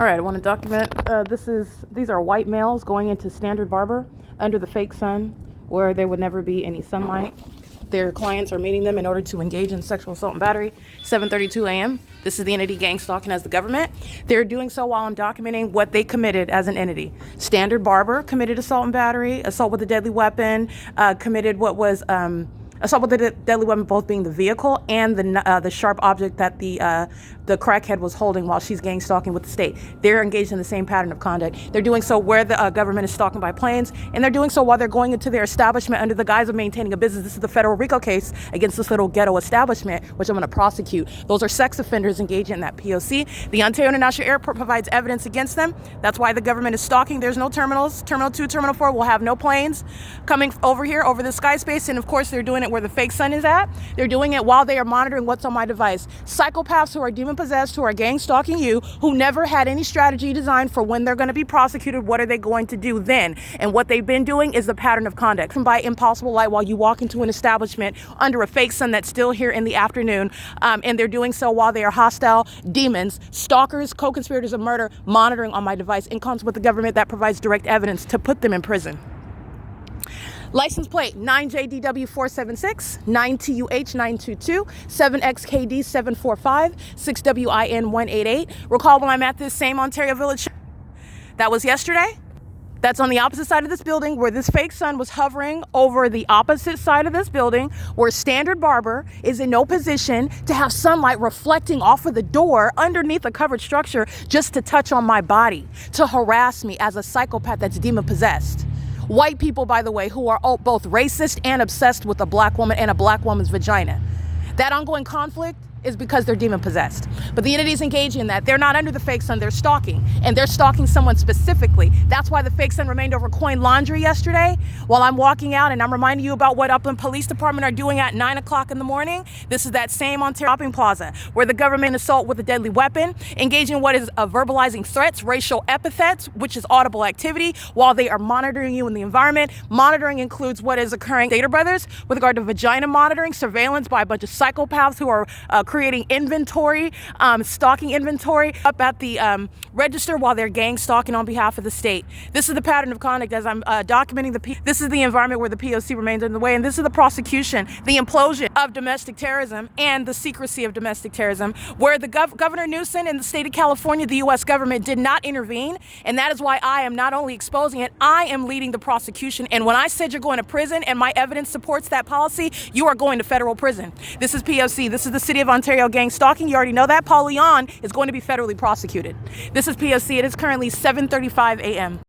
All right, I want to document, these are white males going into Standard Barber under the fake sun where there would never be any sunlight. Their clients are meeting them in order to engage in sexual assault and battery, 7:32 a.m. This is the entity gang stalking as the government. They're doing so while I'm documenting what they committed as an entity. Standard Barber committed assault and battery, assault with a deadly weapon, committed what was assault with a deadly weapon, both being the vehicle and the sharp object that the crackhead was holding while she's gang stalking with the state. They're engaged in the same pattern of conduct. They're doing so where the government is stalking by planes, and they're doing so while they're going into their establishment under the guise of maintaining a business. This is the federal RICO case against this little ghetto establishment, which I'm going to prosecute. Those are sex offenders engaged in that P.O.C. The Ontario International Airport provides evidence against them. That's why the government is stalking. There's no terminals. Terminal 2, Terminal 4 will have no planes coming over here, over the sky space, and of course they're doing it where the fake sun is at. They're doing it while they are monitoring what's on my device. Psychopaths who are demon-possessed, who are gang stalking you, who never had any strategy designed for when they're going to be prosecuted, what are they going to do then? And what they've been doing is the pattern of conduct. From by impossible light while you walk into an establishment under a fake sun that's still here in the afternoon, and they're doing so while they are hostile demons, stalkers, co-conspirators of murder, monitoring on my device in concert with the government that provides direct evidence to put them in prison. License plate 9JDW476, 9TUH922, 7XKD745, 6WIN188. Recall when I'm at this same Ontario Village, that was yesterday. That's on the opposite side of this building where this fake sun was hovering over the opposite side of this building, where Standard Barber is in no position to have sunlight reflecting off of the door underneath a covered structure just to touch on my body, to harass me as a psychopath that's demon possessed. White people, by the way, who are both racist and obsessed with a black woman and a black woman's vagina. That ongoing conflict is because they're demon possessed. But the entities engaging in that, they're not under the fake sun, they're stalking. And they're stalking someone specifically. That's why the fake sun remained over Coin Laundry yesterday while I'm walking out, and I'm reminding you about what Upland Police Department are doing at 9 o'clock in the morning. This is that same Ontario shopping plaza where the government assault with a deadly weapon, engaging in what is verbalizing threats, racial epithets, which is audible activity, while they are monitoring you in the environment. Monitoring includes what is occurring Data Brothers with regard to vagina monitoring, surveillance by a bunch of psychopaths who are creating inventory, stalking inventory up at the register while they're gang stalking on behalf of the state. This is the pattern of conduct as I'm documenting this is the environment where the P.O.C. remains in the way, and this is the prosecution, the implosion of domestic terrorism and the secrecy of domestic terrorism, where the Governor Newsom in the state of California, the U.S. government did not intervene, and that is why I am not only exposing it, I am leading the prosecution. And when I said you're going to prison and my evidence supports that policy, you are going to federal prison. This is P.O.C. This is the city of Ontario gang stalking. You already know that. Paul Leon is going to be federally prosecuted. This is P.O.C. It is currently 7:35 a.m.